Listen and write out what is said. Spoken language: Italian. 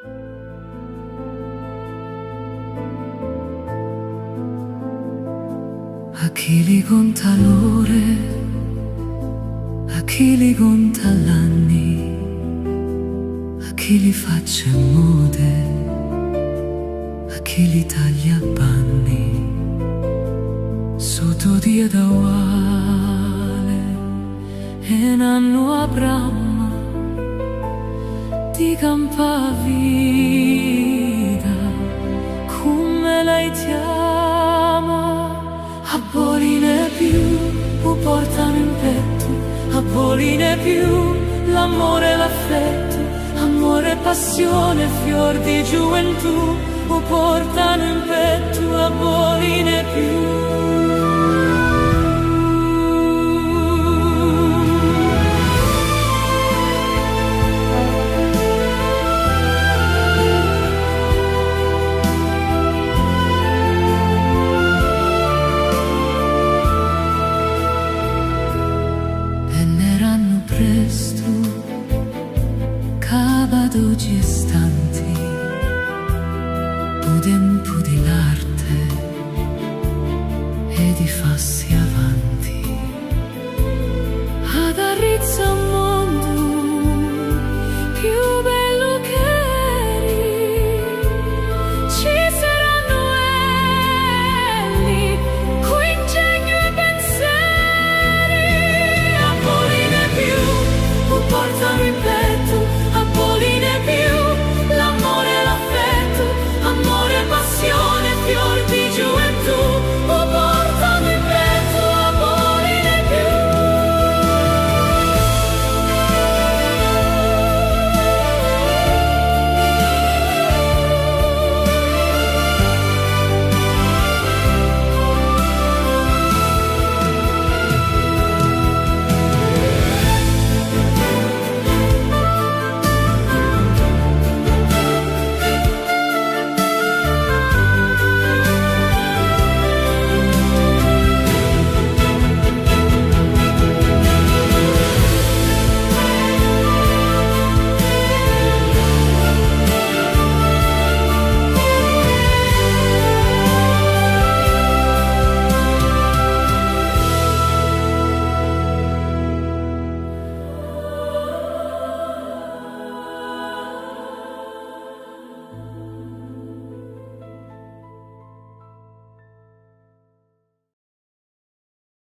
A chi li conta l'ore, a chi li conta l'anni, a chi li faccia mode, a chi li taglia panni, sotto dia da uale e nanno Abramo ti campa vita come lei ti ama. A boline più o portano in petto, a boline più l'amore e l'affetto, amore e passione, fior di gioventù, o portano in petto a boline più. Presto, cabado gestanti, pudem pudi l'arte e di fassi